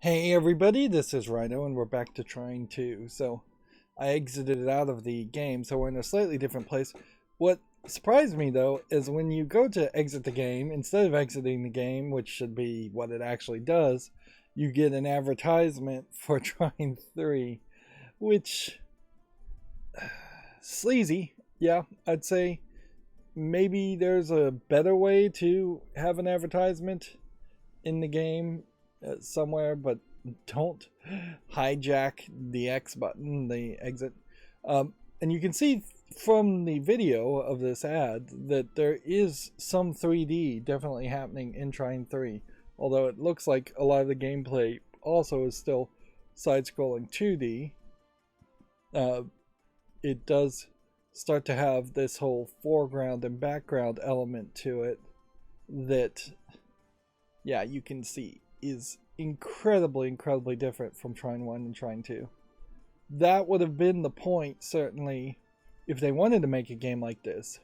Hey everybody, this is Rydo and we're back to Trine 2. So I exited out of the game, so we're in a slightly different place. What surprised me though is when you go to exit the game, instead of exiting the game, which should be what it actually does, you get an advertisement for Trine 3, which sleazy. Yeah, I'd say maybe there's a better way to have an advertisement in the game somewhere, but don't hijack the X button, the exit. And you can see from the video of this ad that there is some 3D definitely happening in Trine 3, although it looks like a lot of the gameplay also is still side-scrolling 2D. It does start to have this whole foreground and background element to it that, yeah, you can see is incredibly different from Trine 1 and Trine 2. That would have been the point, certainly, if they wanted to make a game like this,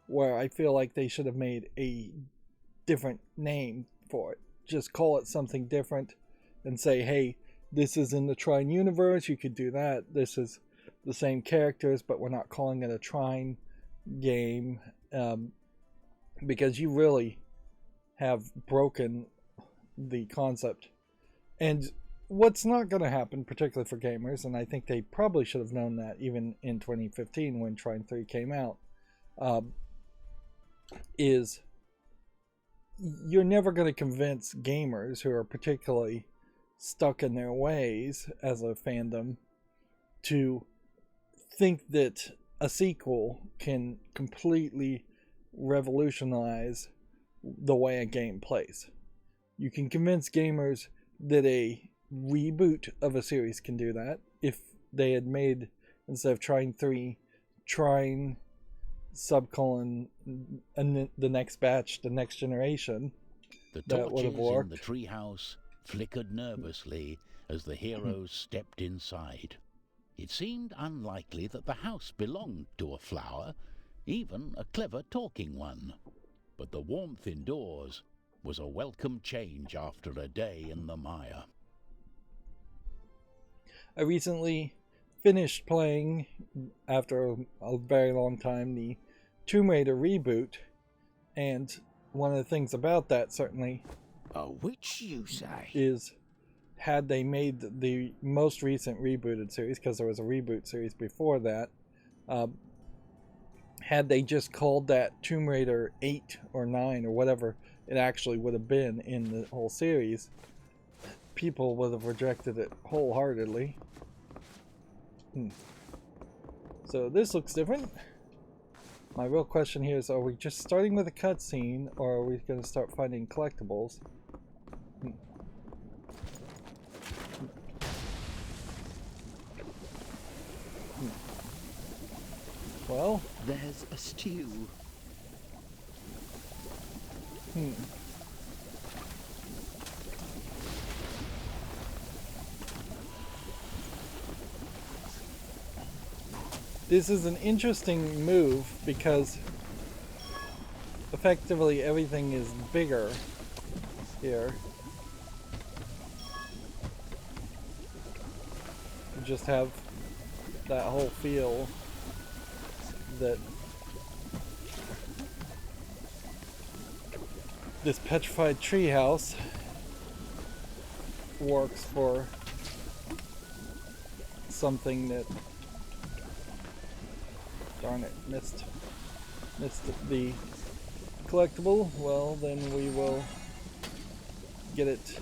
where I feel like they should have made a different name for it. Just call it something different and say, hey, this is in the Trine universe, you could do that. This is the same characters, but we're not calling it a Trine game, because you really have broken the concept. And what's not going to happen, particularly for gamers, and I think they probably should have known that even in 2015 when Trine 3 came out, is you're never going to convince gamers who are particularly stuck in their ways as a fandom to think that a sequel can completely revolutionize the way a game plays. You can convince gamers that a reboot of a series can do that. If they had made, instead of Trine 3, Trine subcolon and the next batch, the next generation, the that would have torches in worked. the treehouse flickered nervously as the heroes stepped inside. It seemed unlikely that the house belonged to a flower, even a clever talking one. But the warmth indoors was a welcome change after a day in the mire. I recently finished playing, after a very long time, the Tomb Raider reboot, and one of the things about that, certainly, which you say, is had they made the most recent rebooted series, because there was a reboot series before that, had they just called that Tomb Raider 8 or 9 or whatever it actually would have been in the whole series, people would have rejected it wholeheartedly. So this looks different. My real question here is, are we just starting with a cutscene, or are we going to start finding collectibles? Well, there's a stew. This is an interesting move because effectively everything is bigger here. You just have that whole feel that this petrified treehouse works for something that, darn it, missed the collectible. Well, then we will get it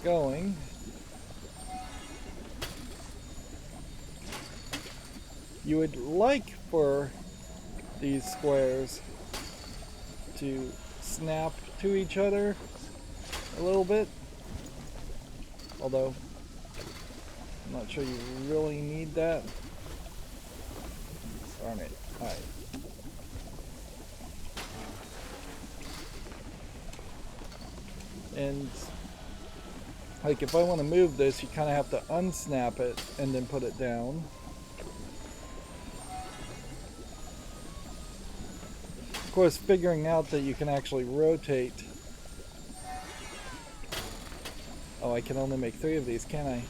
going. You would like for these squares to snap to each other a little bit, although I'm not sure you really need that. Darn it. Alright. And like if I want to move this, you kind of have to unsnap it and then put it down. Of course, figuring out that you can actually rotate Oh, I can only make 3 of these, can I?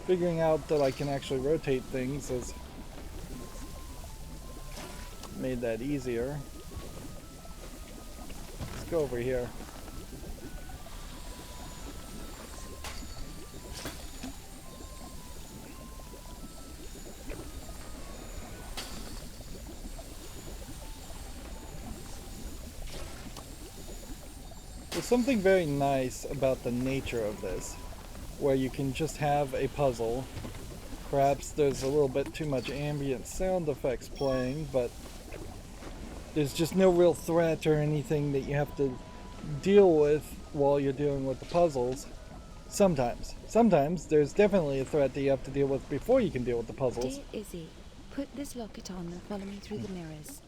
Figuring out that I can actually rotate things has made that easier. Let's go over here. There's something very nice about the nature of this, where you can just have a puzzle. Perhaps there's a little bit too much ambient sound effects playing, but there's just no real threat or anything that you have to deal with while you're dealing with the puzzles. Sometimes. Sometimes there's definitely a threat that you have to deal with before you can deal with the puzzles. Dear Izzy, put this locket on and follow me through the mirrors.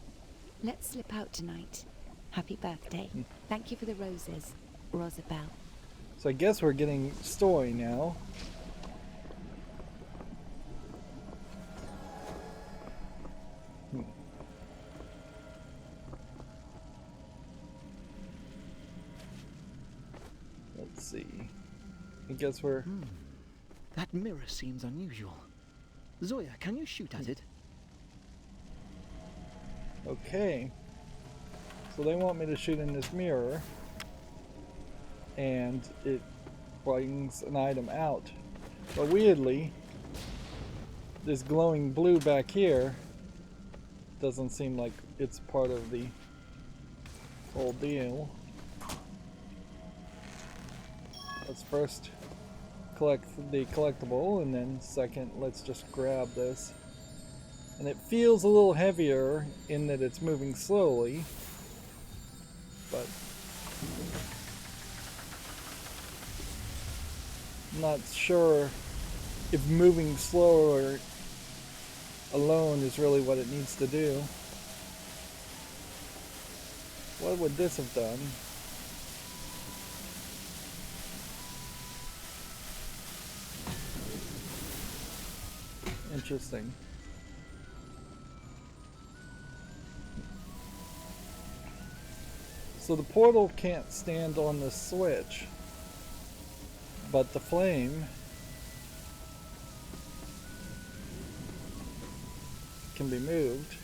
Let's slip out tonight. Happy birthday. Thank you for the roses, Rosabelle. So I guess we're getting story now. Let's see. I guess we're... That mirror seems unusual. Zoya, can you shoot at it? Okay. So they want me to shoot in this mirror. And it brings an item out. But weirdly, this glowing blue back here doesn't seem like it's part of the whole deal. Let's first collect the collectible, and then second, let's just grab this. And it feels a little heavier in that it's moving slowly, but not sure if moving slower alone is really what it needs to do. What would this have done? Interesting. So the portal can't stand on the switch, but the flame can be moved.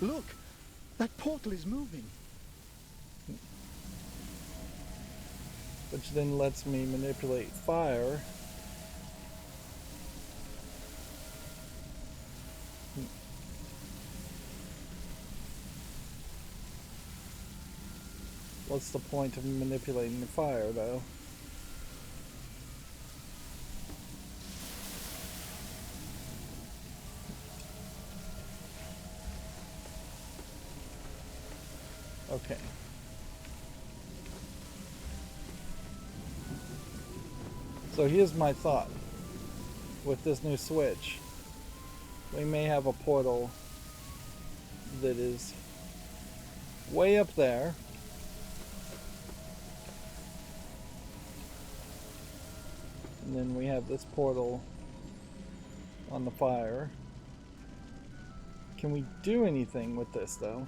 Look! That portal is moving. Which then lets me manipulate fire. What's the point of manipulating the fire, though? Okay. So here's my thought. With this new switch, we may have a portal that is way up there. And then we have this portal on the fire. Can we do anything with this, though?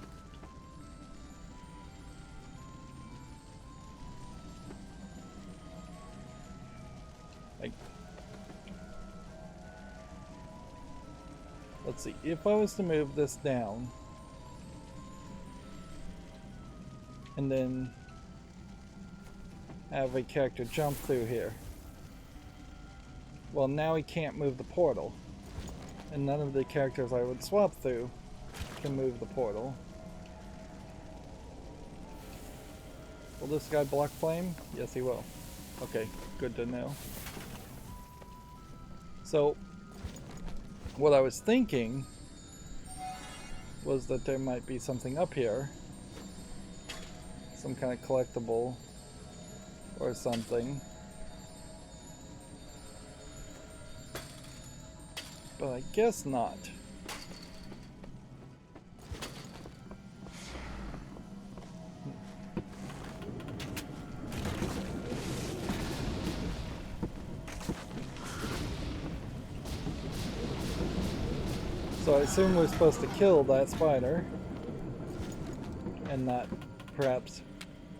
Let's see. If I was to move this down, and then have a character jump through here. Well, now he can't move the portal. And none of the characters I would swap through can move the portal. Will this guy block flame? Yes, he will. Okay, good to know. So, what I was thinking was that there might be something up here. Some kind of collectible or something. But I guess not. So assume we're supposed to kill that spider and not perhaps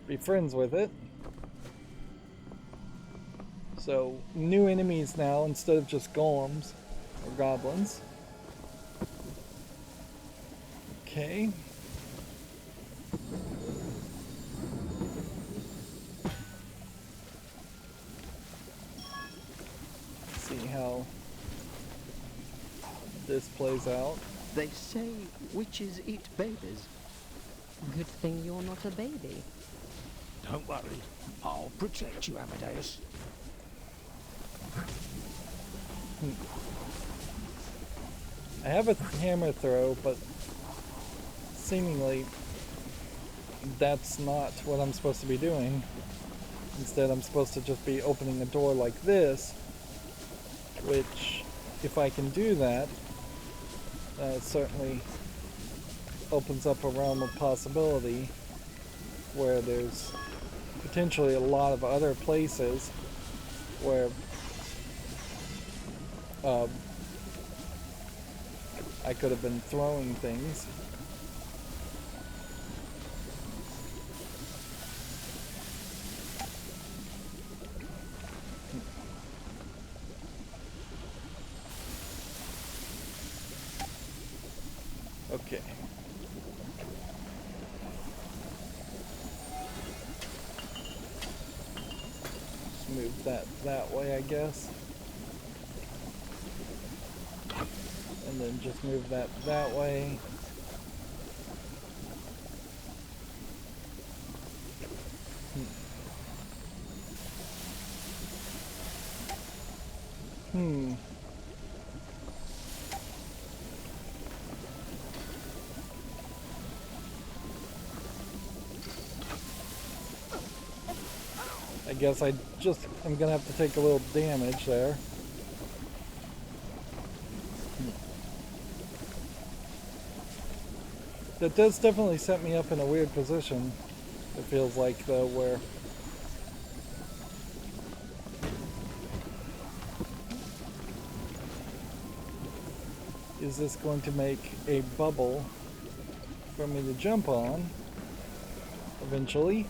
be friends with it. So, new enemies now instead of just golems or goblins. Okay. See how this plays out. They say witches eat babies. Good thing you're not a baby. Don't worry, I'll protect you, Amadeus. I have a hammer throw, but seemingly that's not what I'm supposed to be doing. Instead, I'm supposed to just be opening a door like this, which, if I can do that, certainly opens up a realm of possibility where there's potentially a lot of other places where I could have been throwing things. Okay. Just move that way, I guess. And then just move that way. I guess I'm gonna have to take a little damage there. That does definitely set me up in a weird position, it feels like, though, where is this going to make a bubble for me to jump on eventually?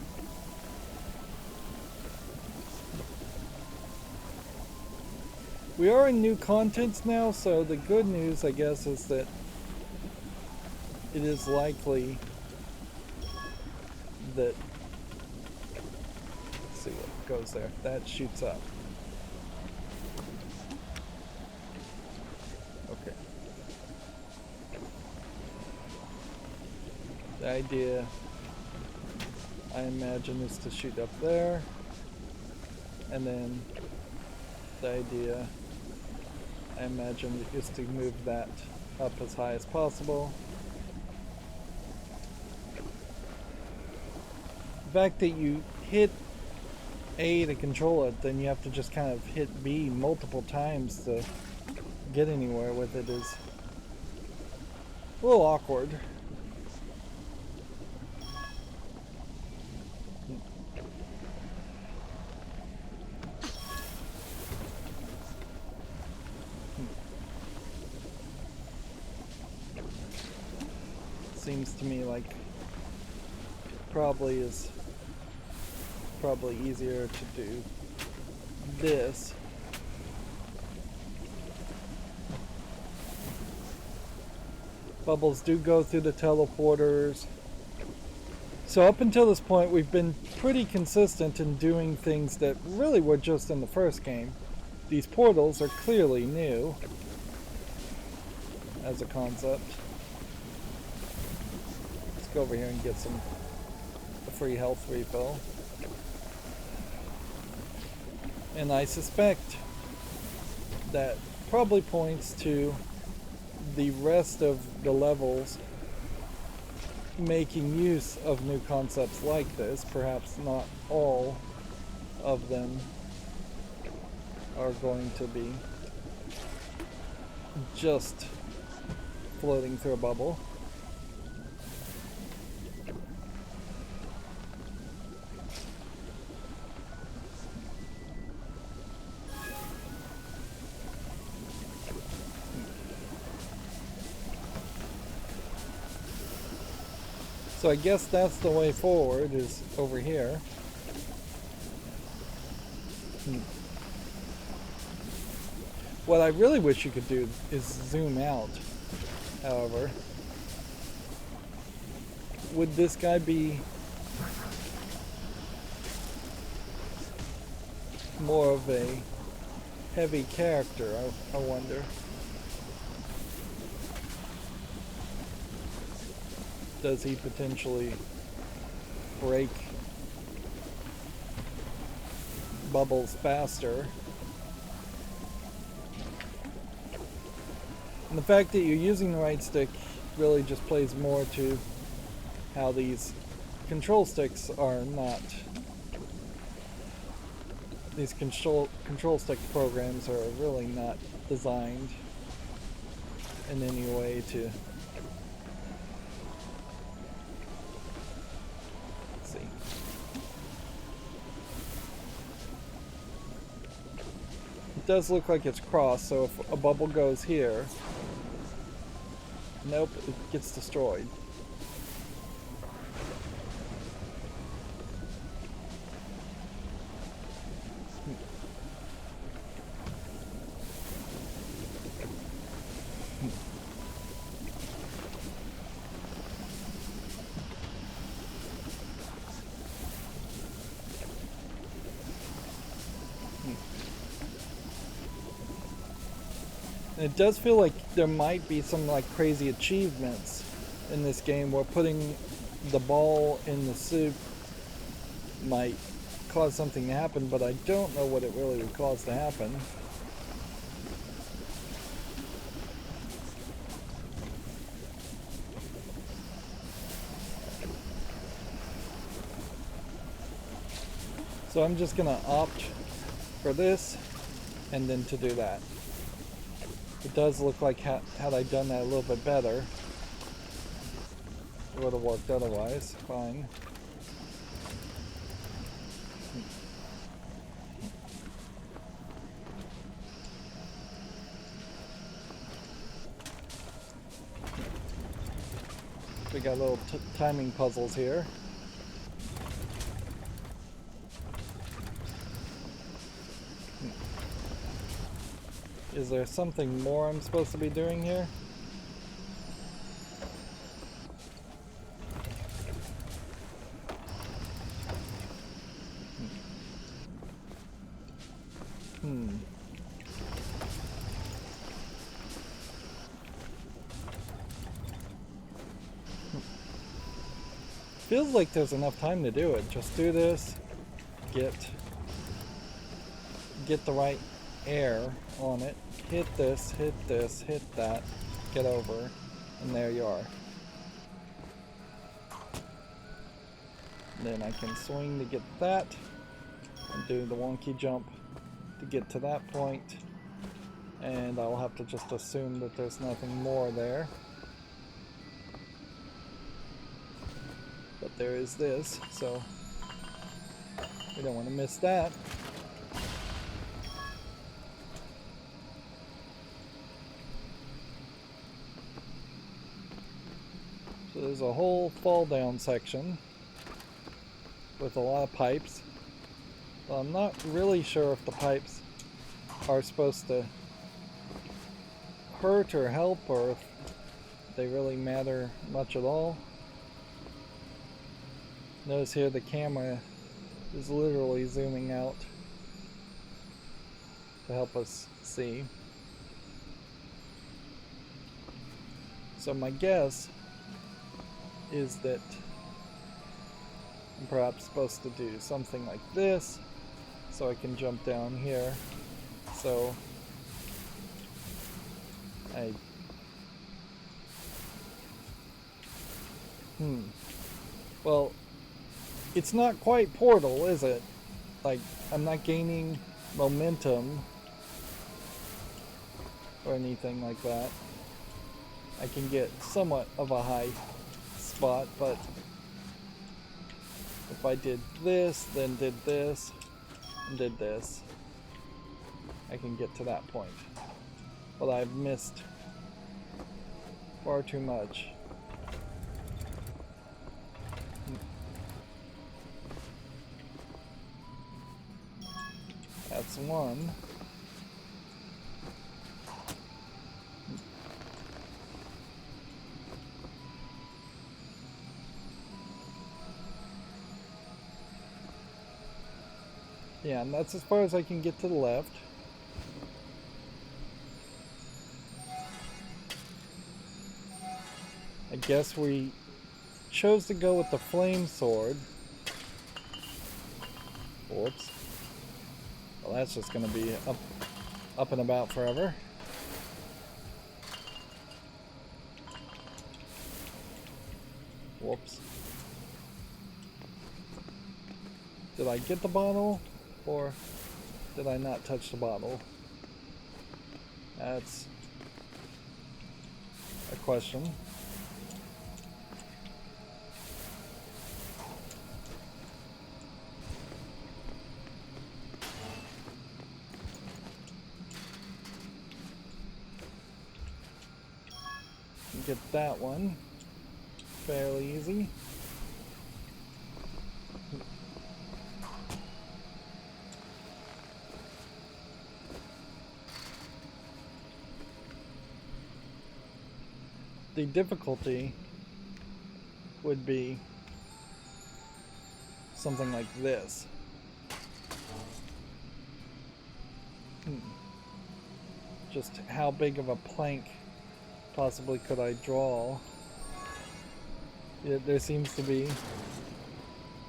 We are in new content now, so the good news, I guess, is that it is likely that, let's see what goes there. That shoots up. Okay. The idea, I imagine, is to shoot up there, and then the idea, I imagine, is to move that up as high as possible. The fact that you hit A to control it, then you have to just kind of hit B multiple times to get anywhere with it is a little awkward. Seems to me like probably easier to do this. Bubbles do go through the teleporters. So up until this point we've been pretty consistent in doing things that really were just in the first game. These portals are clearly new as a concept. Let's go over here and get a free health refill. And I suspect that probably points to the rest of the levels making use of new concepts like this. Perhaps not all of them are going to be just floating through a bubble. So I guess that's the way forward, is over here. What I really wish you could do is zoom out, however. Would this guy be more of a heavy character, I wonder. Does he potentially break bubbles faster? And the fact that you're using the right stick really just plays more to how these control sticks are not. These control stick programs are really not designed in any way to see. It does look like it's crossed, so if a bubble goes here, nope, it gets destroyed. It does feel like there might be some like crazy achievements in this game where putting the ball in the soup might cause something to happen, but I don't know what it really would cause to happen. So I'm just gonna opt for this and then to do that. It does look like had I done that a little bit better, it would have worked otherwise. Fine. We got little timing puzzles here. Is there something more I'm supposed to be doing here? Feels like there's enough time to do it. Just do this, get the right air on it, hit this, hit that, get over, and there you are. And then I can swing to get that, and do the wonky jump to get to that point, and I'll have to just assume that there's nothing more there. But there is this, so we don't want to miss that. So there's a whole fall down section with a lot of pipes. Well, I'm not really sure if the pipes are supposed to hurt or help, or if they really matter much at all. Notice here the camera is literally zooming out to help us see. So my guess is that I'm perhaps supposed to do something like this so I can jump down here. So well, it's not quite Portal, is it? Like, I'm not gaining momentum or anything like that. I can get somewhat of a high spot, but if I did this, then did this, and did this, I can get to that point. But I've missed far too much. That's one. Yeah, and that's as far as I can get to the left. I guess we chose to go with the flame sword. Whoops. Well, that's just gonna be up and about forever. Whoops. Did I get the bottle? Or did I not touch the bottle? That's a question. Get that one fairly easy. The difficulty would be something like this. Just how big of a plank possibly could I draw? There seems to be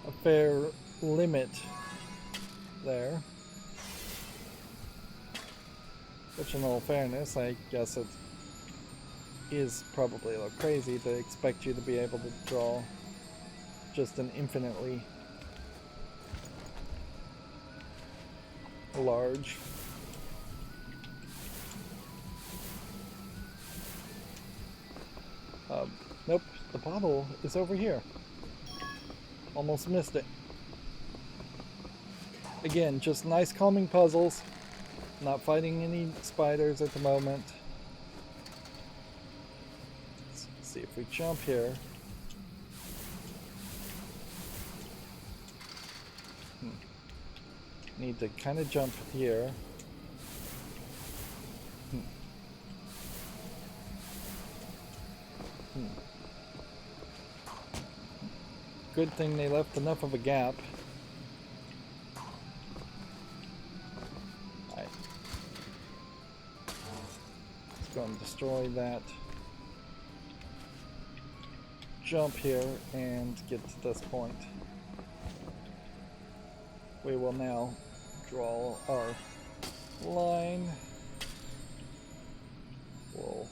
a fair limit there. Which, in all fairness, I guess it is probably a little crazy to expect you to be able to draw just an infinitely large. Nope, the bottle is over here. Almost missed it. Again, just nice calming puzzles. Not fighting any spiders at the moment. Let's see if we jump here. Need to kind of jump here. Good thing they left enough of a gap. Alright. Let's go and destroy that. Jump here and get to this point. We will now draw our line. We'll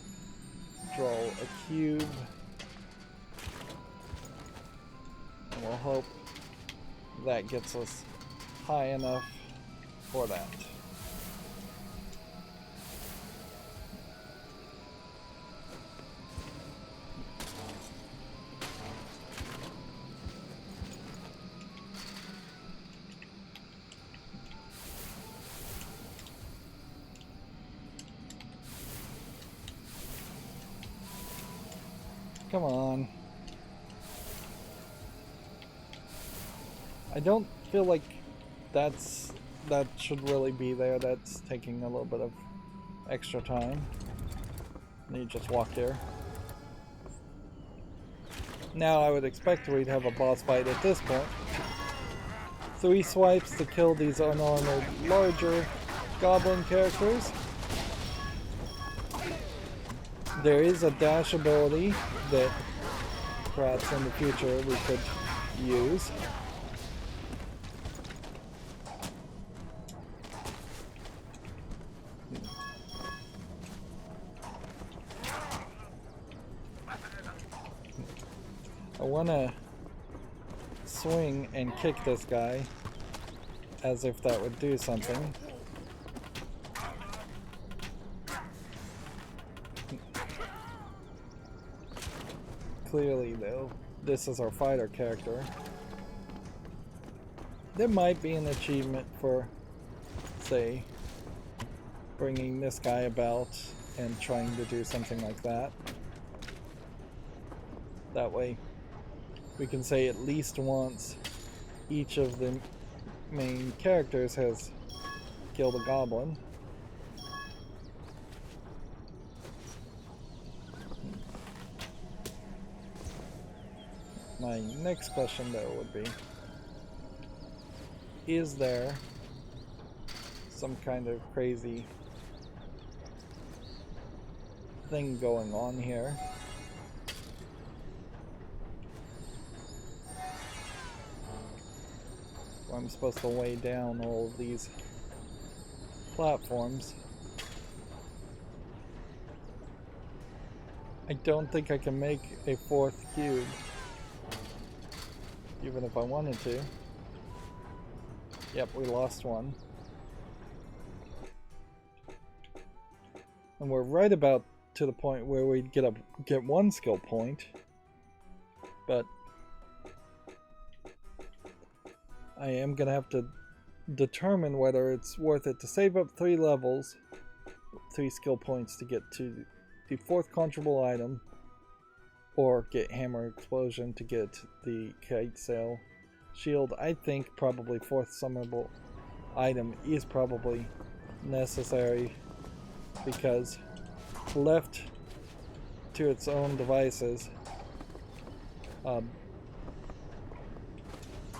draw a cube. And we'll hope that gets us high enough for that. Come on. I don't feel like that should really be there. That's taking a little bit of extra time. And you just walk here. Now I would expect we'd have a boss fight at this point. 3 swipes to kill these unarmored larger goblin characters. There is a dash ability that perhaps in the future we could use. I want to swing and kick this guy as if that would do something. Clearly, though, this is our fighter character. There might be an achievement for, say, bringing this guy about and trying to do something like that. That way, we can say at least once each of the main characters has kill the goblin. My next question though would be, is there some kind of crazy thing going on here? Where I'm supposed to weigh down all of these platforms. I don't think I can make a fourth cube, even if I wanted to. Yep, we lost one. And we're right about to the point where we'd get one skill point, but I am gonna have to determine whether it's worth it to save up 3 levels, 3 skill points to get to the 4th controllable item, or get Hammer Explosion to get the Kite Sail Shield. I think probably 4th summonable item is probably necessary, because left to its own devices,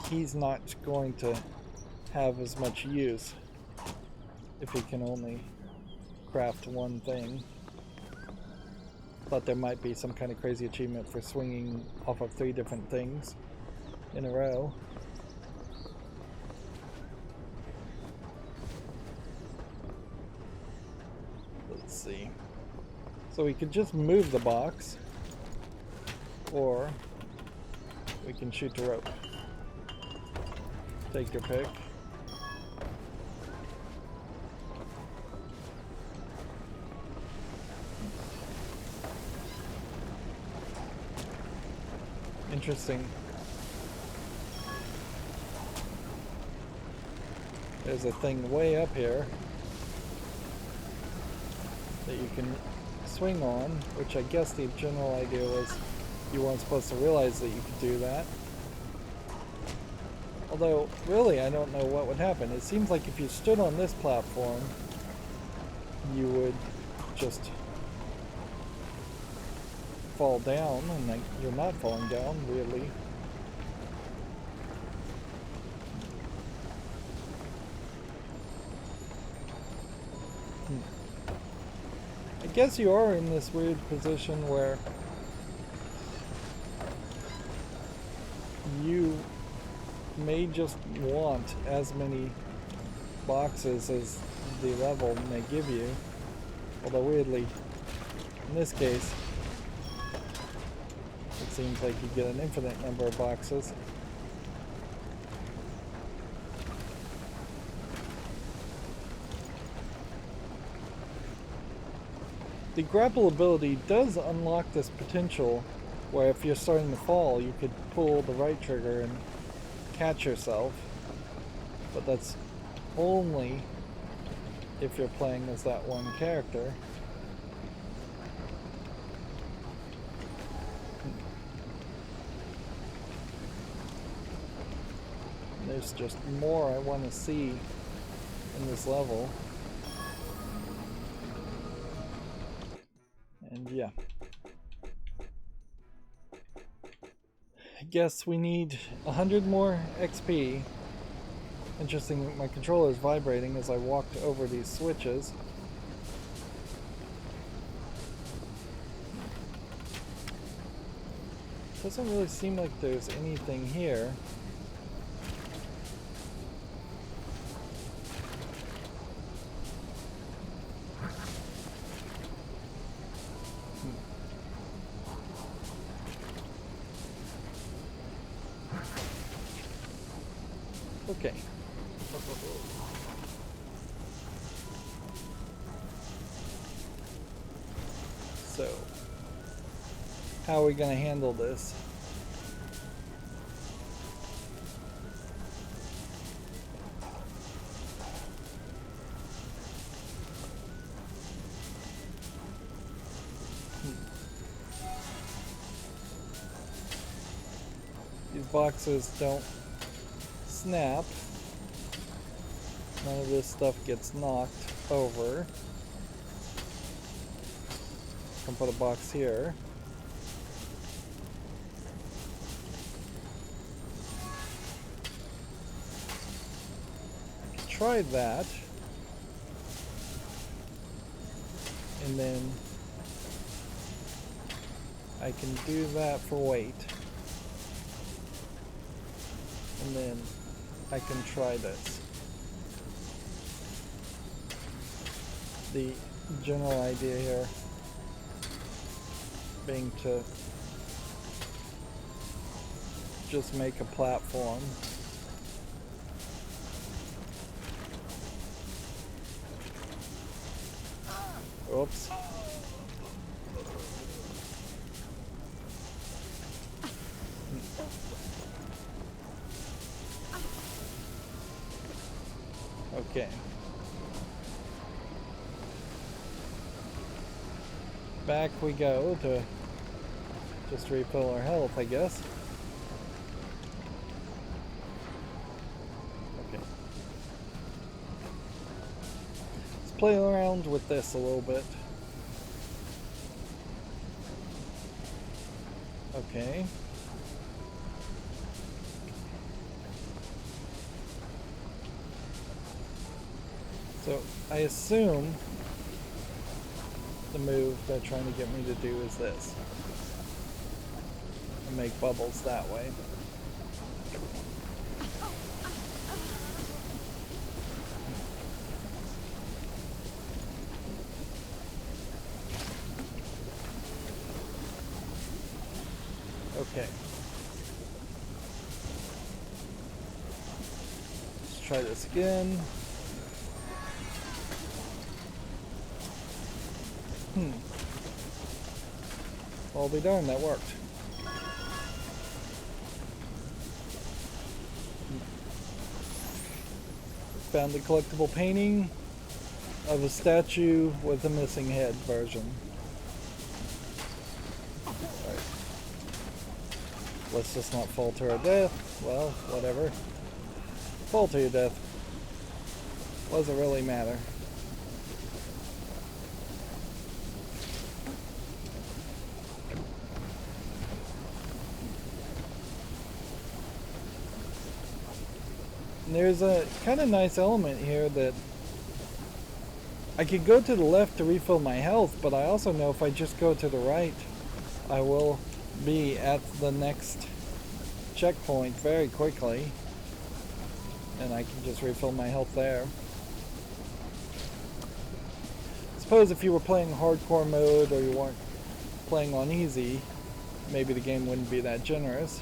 he's not going to have as much use if he can only craft one thing. Thought there might be some kind of crazy achievement for swinging off of 3 different things in a row. Let's see. So we could just move the box, or we can shoot the rope. Take your pick. Interesting. There's a thing way up here that you can swing on, which I guess the general idea was you weren't supposed to realize that you could do that. Although, really, I don't know what would happen. It seems like if you stood on this platform, you would just fall down, and like, you're not falling down, really. I guess you are in this weird position where you may just want as many boxes as the level may give you. Although weirdly, in this case, it seems like you get an infinite number of boxes. The grapple ability does unlock this potential where if you're starting to fall, you could pull the right trigger and catch yourself, but that's only if you're playing as that one character. There's just more I want to see in this level. And yeah. I guess we need 100 more XP. Interesting, my controller is vibrating as I walked over these switches. Doesn't really seem like there's anything here. Okay. So, how are we going to handle this? These boxes don't snap. None of this stuff gets knocked over. Can put a box here. Try that. And then I can do that for weight. And then I can try this. The general idea here being to just make a platform. Oops. Okay. Back we go to just refill our health, I guess. Okay. Let's play around with this a little bit. Okay. So I assume the move they're trying to get me to do is this. And make bubbles that way. Okay. Let's try this again. Well, be darned, that worked. Found the collectible painting of a statue with a missing head version. Right. Let's just not fall to our death. Well, whatever. Fall to your death. Doesn't really matter. There's a kind of nice element here that I could go to the left to refill my health, but I also know if I just go to the right, I will be at the next checkpoint very quickly, and I can just refill my health there. I suppose if you were playing hardcore mode or you weren't playing on easy, maybe the game wouldn't be that generous,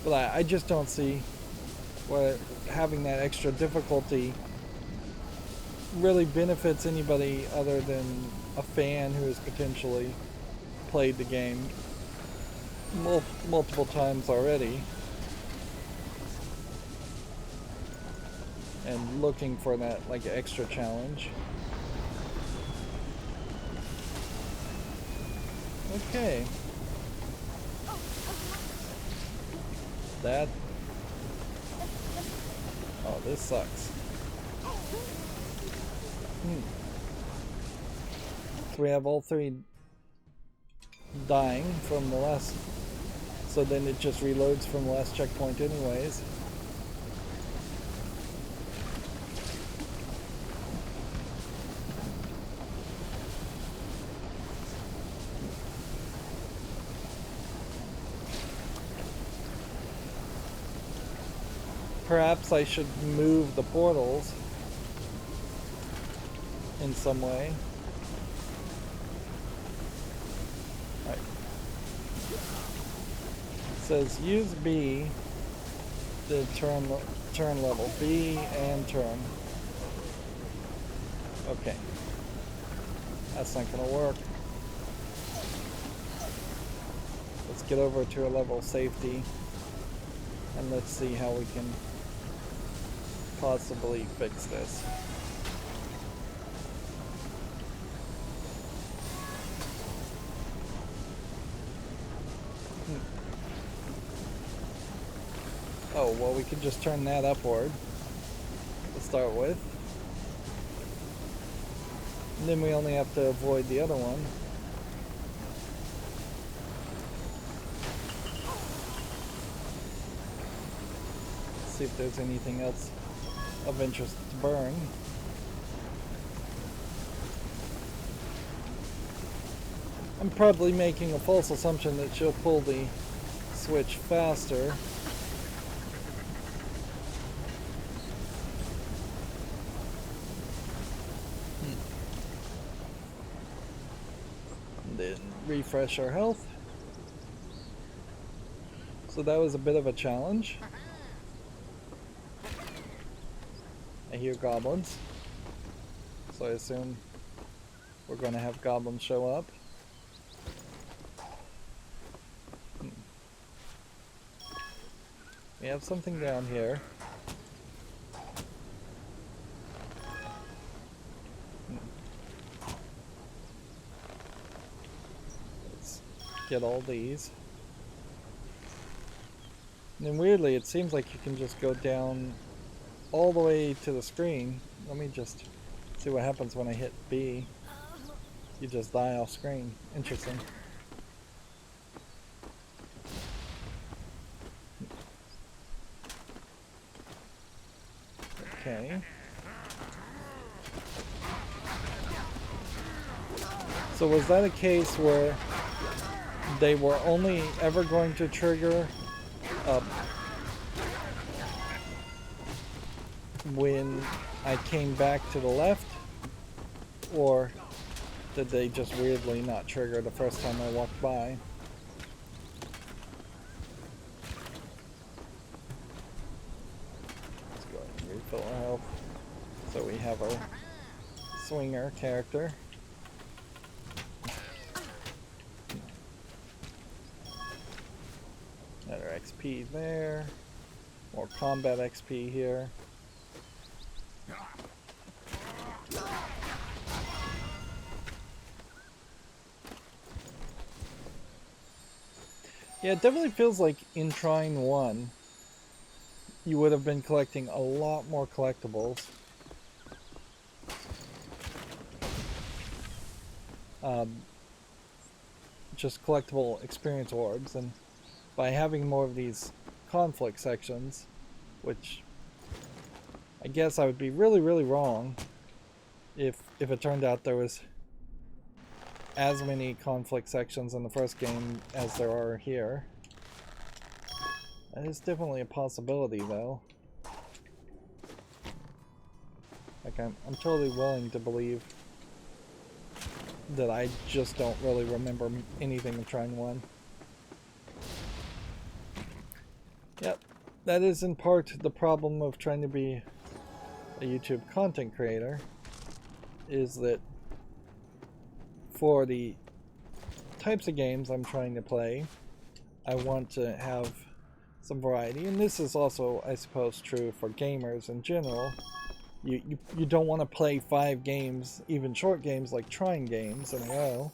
but I just don't see where having that extra difficulty really benefits anybody other than a fan who has potentially played the game multiple times already and looking for that like extra challenge. Okay. That. Oh, this sucks. We have all three dying from the last, so then it just reloads from the last checkpoint anyways. Perhaps I should move the portals in some way. Right. It says use B to turn level. B and turn. Okay. That's not gonna work. Let's get over to a level of safety and let's see how we can possibly fix this. Oh, well, we could just turn that upward. Let's start with. And then we only have to avoid the other one. See if there's anything else of interest to burn. I'm probably making a false assumption that she'll pull the switch faster. And then refresh our health. So that was a bit of a challenge. I hear goblins, so I assume we're going to have goblins show up. We have something down here. Let's get all these. And then weirdly, it seems like you can just go down all the way to the screen. Let me just see what happens when I hit B. You just die off screen. Interesting. Okay. So was that a case where they were only ever going to trigger when I came back to the left, or did they just weirdly not trigger the first time I walked by? Let's go ahead and refill our health. So we have our swinger character. Another XP there. More combat XP here. Yeah, it definitely feels like in Trine 1, you would have been collecting a lot more collectibles. Just collectible experience orbs, and by having more of these conflict sections, which I guess I would be really, really wrong if it turned out there was as many conflict sections in the first game as there are here. That is definitely a possibility, though. Like, I'm totally willing to believe that I just don't really remember anything of Trine 1. Yep, that is in part the problem of trying to be a YouTube content creator, is that for the types of games I'm trying to play, I want to have some variety, and this is also, I suppose, true for gamers in general. You don't want to play 5 games, even short games like Trine games, in a row.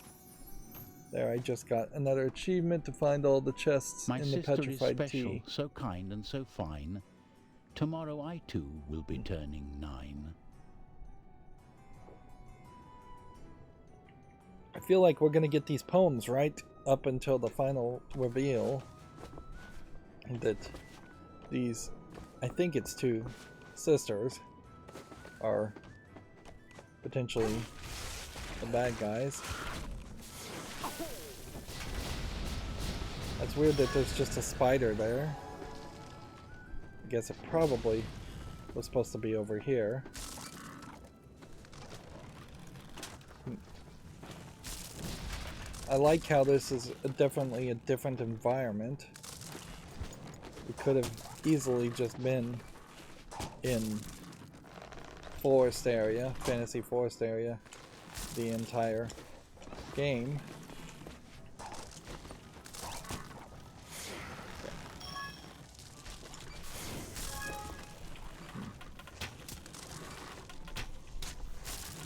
There, I just got another achievement to find all the chests in the petrified My sister is special, tea. so kind and so fine. Tomorrow I too will be turning 9. I feel like we're gonna get these poems right up until the final reveal that these, I think it's 2 sisters, are potentially the bad guys. That's weird that there's just a spider there. I guess it probably was supposed to be over here. I like how this is definitely a different environment. We could have easily just been in forest area, fantasy forest area, the entire game.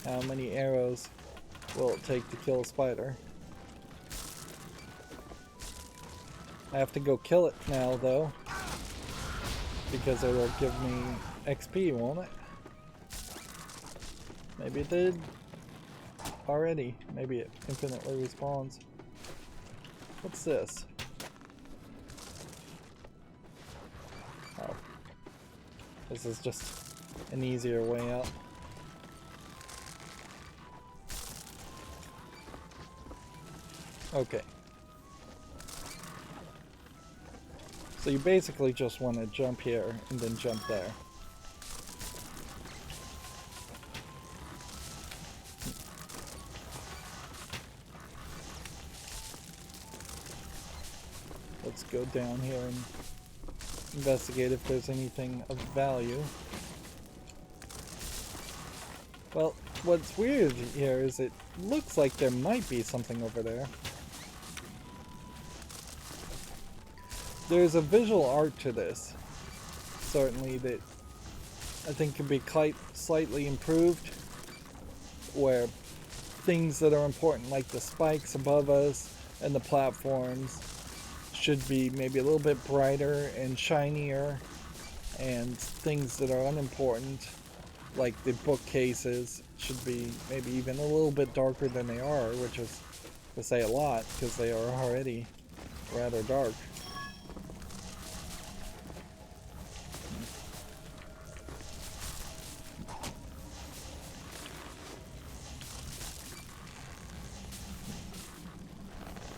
How many arrows will it take to kill a spider? I have to go kill it now, though, because it'll give me XP, won't it? Maybe it did already. Maybe it infinitely respawns. What's this? Oh. This is just an easier way out. Okay. So you basically just want to jump here and then jump there. Let's go down here and investigate if there's anything of value. Well, what's weird here is it looks like there might be something over there. There's a visual art to this, certainly, that I think can be quite slightly improved, where things that are important like the spikes above us and the platforms should be maybe a little bit brighter and shinier, and things that are unimportant like the bookcases should be maybe even a little bit darker than they are, which is to say a lot because they are already rather dark.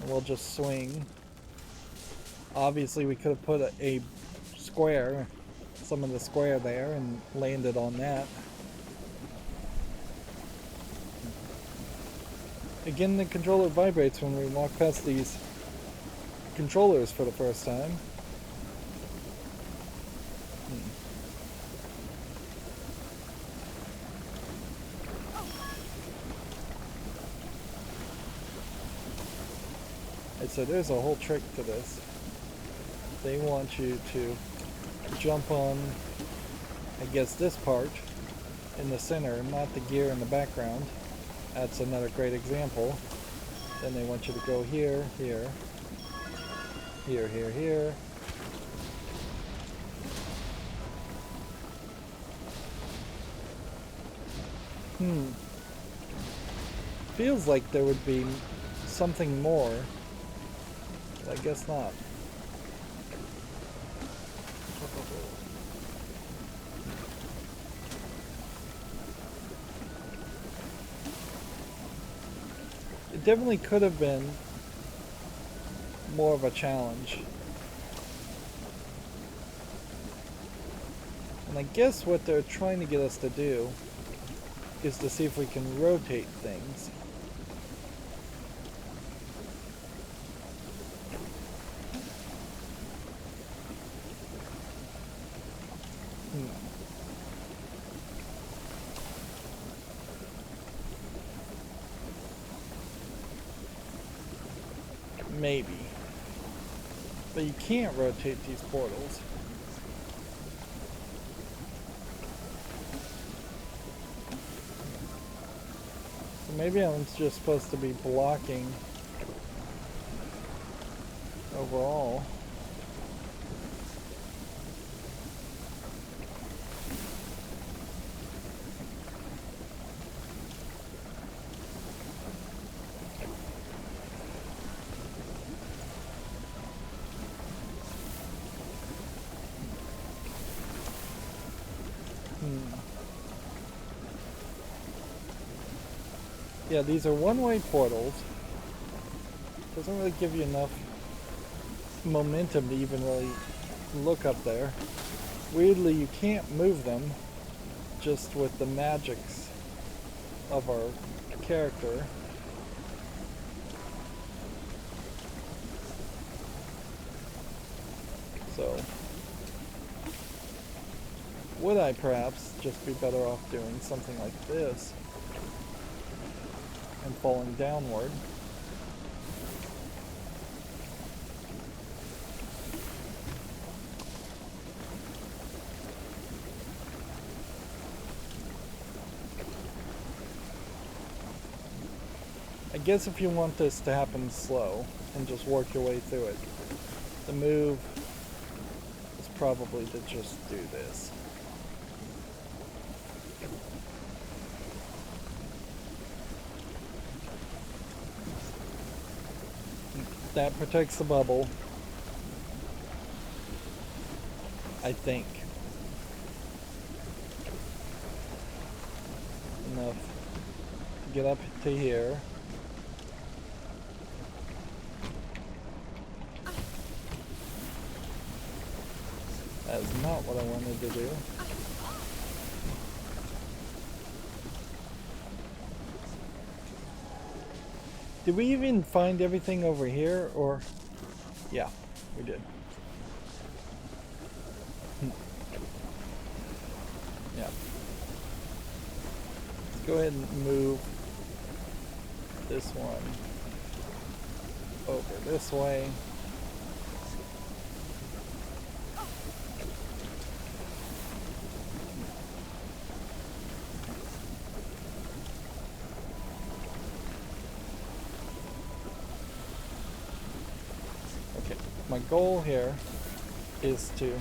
We'll just swing. Obviously we could have put a square, some of the square there, and landed on that. Again, the controller vibrates when we walk past these controllers for the first time. So there's a whole trick to this. They want you to jump on, I guess, this part in the center, not the gear in the background. That's another great example. Then they want you to go here, here, here, here, here. Feels like there would be something more. I guess not. It definitely could have been more of a challenge. And I guess what they're trying to get us to do is to see if we can rotate things. Maybe. But you can't rotate these portals. So maybe I'm just supposed to be blocking overall. Yeah, these are one-way portals. Doesn't really give you enough momentum to even really look up there. Weirdly, you can't move them just with the magics of our character. So, would I perhaps just be better off doing something like this? And falling downward. I guess if you want this to happen slow and just work your way through it, the move is probably to just do this. That protects the bubble. I think. Enough to get up to here. That is not what I wanted to do. Did we even find everything over here, or? Yeah, we did. Yeah. Let's go ahead and move this one over this way. My goal here is to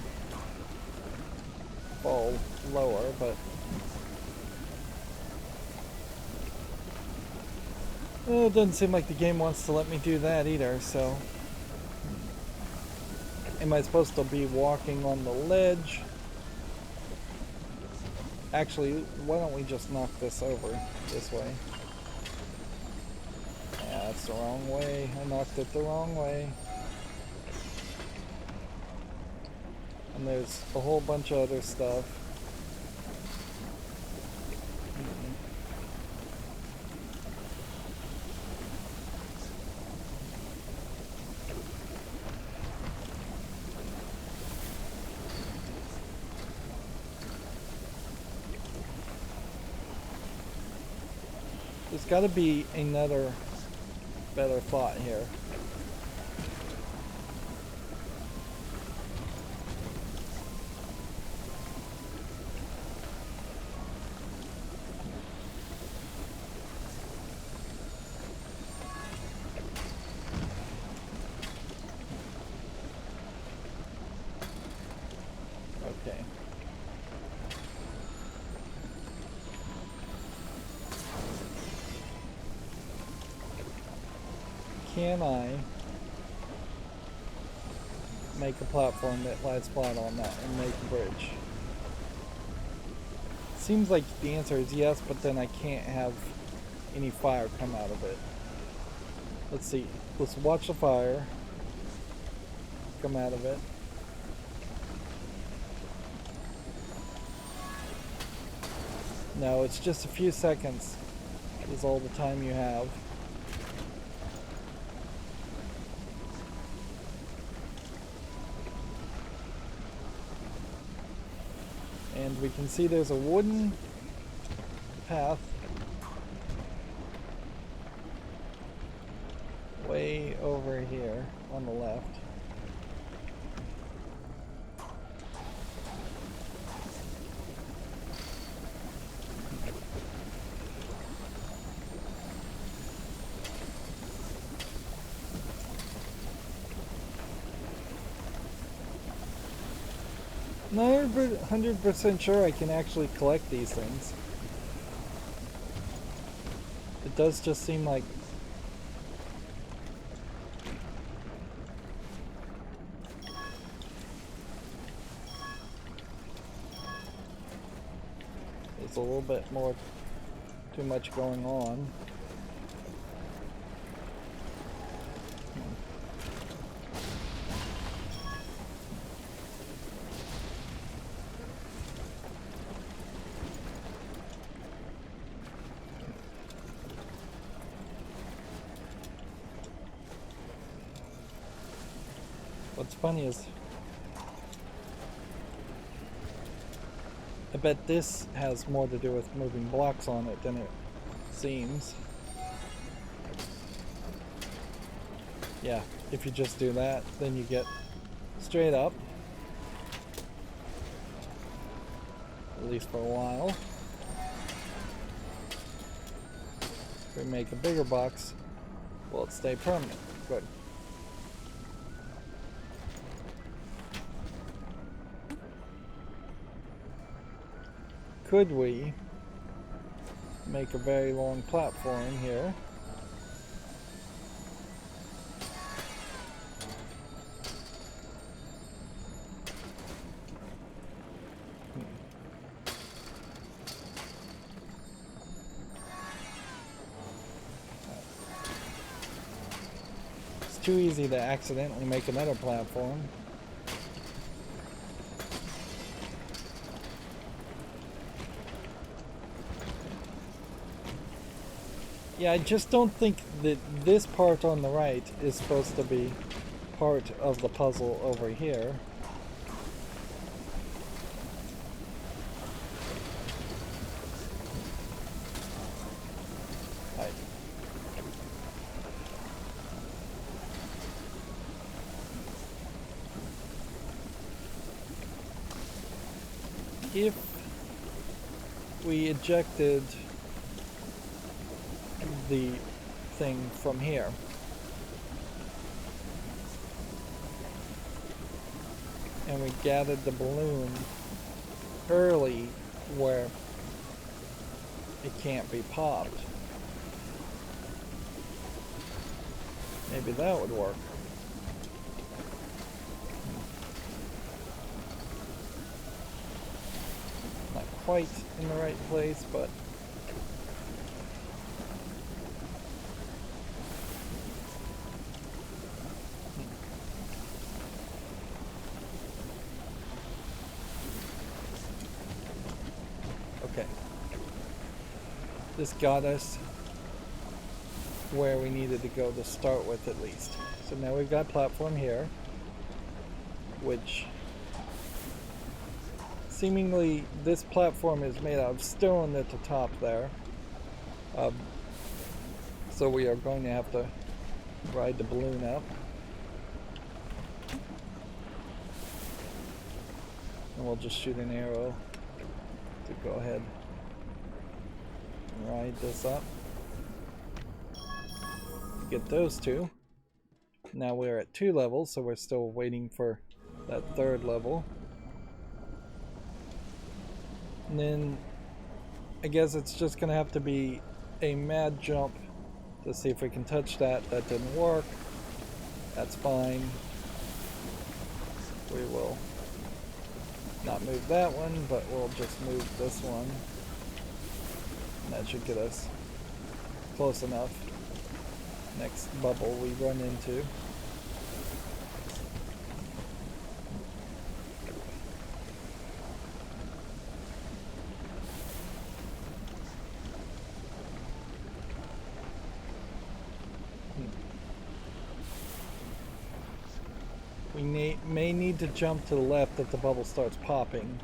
fall lower, but it doesn't seem like the game wants to let me do that either, so am I supposed to be walking on the ledge? Actually, why don't we just knock this over this way? Yeah, that's the wrong way. I knocked it the wrong way. And there's a whole bunch of other stuff. There's got to be another better thought here. Can I make a platform that lies flat on that and make a bridge? Seems like the answer is yes, but then I can't have any fire come out of it. Let's see. Let's watch the fire come out of it. No, it's just a few seconds is all the time you have. And we can see there's a wooden path way over here on the left. Not 100% sure I can actually collect these things. It does just seem like there's a little bit more, too much going on. What's funny is I bet this has more to do with moving blocks on it than it seems. Yeah, if you just do that, then you get straight up. At least for a while. If we make a bigger box, will it stay permanent? Good. Could we make a very long platform here? too easy to accidentally make another platform. Yeah, I just don't think that this part on the right is supposed to be part of the puzzle over here. Right. If we ejected the thing from here, and we gathered the balloon early where it can't be popped, maybe that would work. Not quite in the right place, but okay. This got us where we needed to go to start with, at least. So now we've got platform here, which seemingly this platform is made out of stone at the top there. So we are going to have to ride the balloon up. And we'll just shoot an arrow to go ahead and ride this up. Get those two. Now we're at 2 levels, so we're still waiting for that 3rd level. And then I guess it's just gonna have to be a mad jump to see if we can touch that. That didn't work. That's fine. We will not move that one, but we'll just move this one. And that should get us close enough. Next bubble we run into. We may need to jump to the left if the bubble starts popping.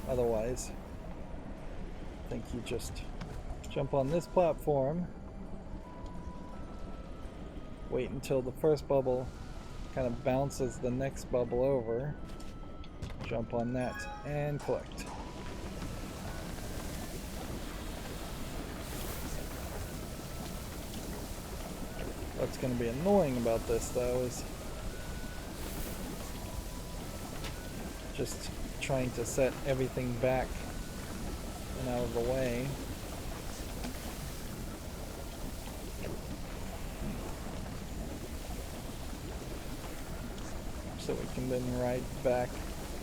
Otherwise, I think you just jump on this platform, wait until the first bubble kind of bounces the next bubble over, jump on that, and collect. What's going to be annoying about this, though, is just trying to set everything back and out of the way. So we can then ride back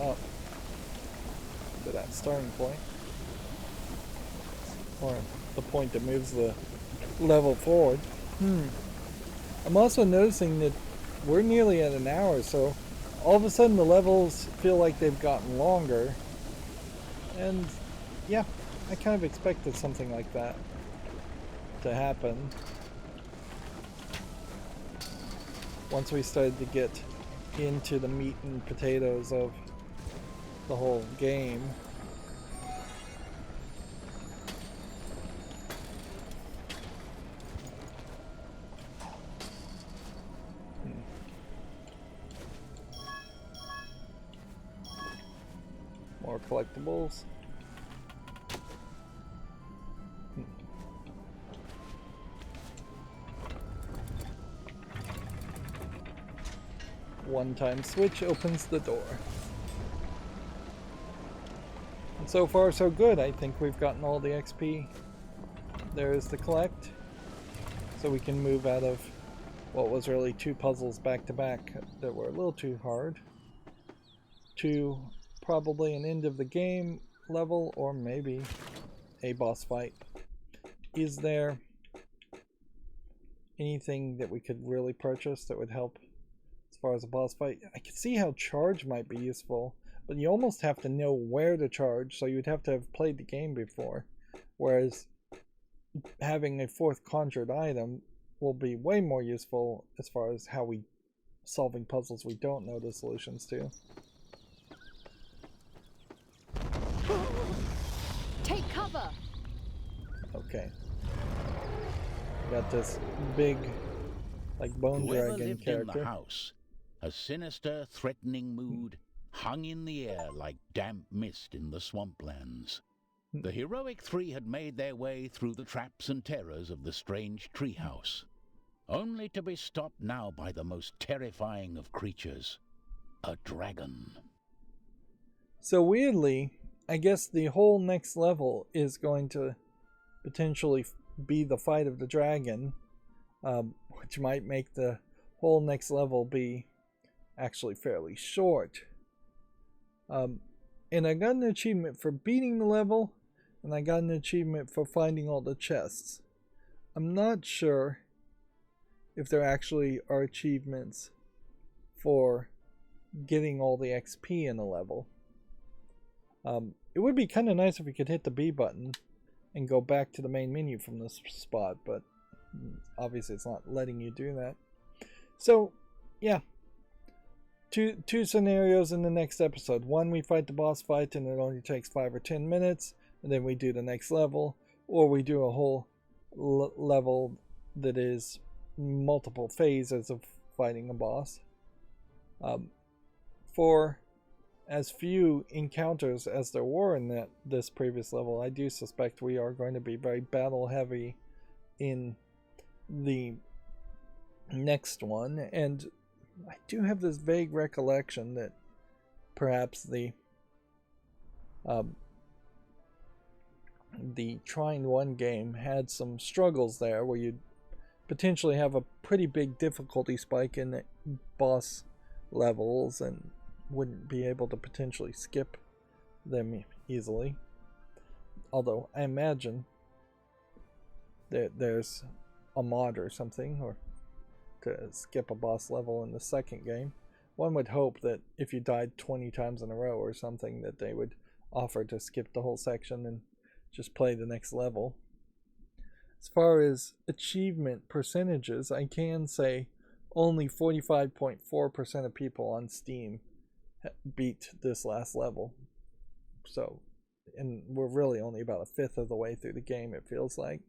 up to that starting point. Or the point that moves the level forward. I'm also noticing that we're nearly at an hour, so all of a sudden the levels feel like they've gotten longer. And yeah, I kind of expected something like that to happen. Once we started to get into the meat and potatoes of the whole game. More collectibles. One-time switch opens the door. And so far so good. I think we've gotten all the XP there is to collect. So we can move out of what was really 2 puzzles back to back that were a little too hard to probably an end of the game level, or maybe a boss fight. Is there anything that we could really purchase that would help as far as a boss fight. I could see how charge might be useful, but you almost have to know where to charge, so you'd have to have played the game before. Whereas having a fourth conjured item will be way more useful as far as how we solving puzzles we don't know the solutions to. Take cover! Okay. Got this big, like, bone Whoever dragon lived character. in the house, a sinister, threatening mood hung in the air like damp mist in the swamplands. The heroic three had made their way through the traps and terrors of the strange treehouse, only to be stopped now by the most terrifying of creatures, a dragon. So weirdly, I guess the whole next level is going to potentially be the fight of the dragon, which might make the whole next level be actually fairly short. And I got an achievement for beating the level, and I got an achievement for finding all the chests. I'm not sure if there actually are achievements for getting all the XP in a level. It would be kind of nice if we could hit the B button and go back to the main menu from this spot, but obviously it's not letting you do that. So, yeah. Two scenarios in the next episode. One, we fight the boss fight and it only takes 5 or 10 minutes, and then we do the next level, or we do a whole level that is multiple phases of fighting a boss. For as few encounters as there were in this previous level, I do suspect we are going to be very battle heavy in the next one, and I do have this vague recollection that perhaps the Trine 1 game had some struggles there where you'd potentially have a pretty big difficulty spike in the boss levels and wouldn't be able to potentially skip them easily. Although I imagine that there's a mod or something, or to skip a boss level in the second game. One would hope that if you died 20 times in a row or something, that they would offer to skip the whole section and just play the next level. As far as achievement percentages, I can say only 45.4% of people on Steam beat this last level. So, and we're really only about a fifth of the way through the game, it feels like.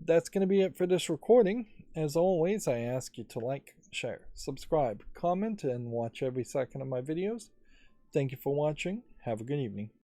That's going to be it for this recording. As always, I ask you to like, share, subscribe, comment, and watch every second of my videos. Thank you for watching. Have a good evening.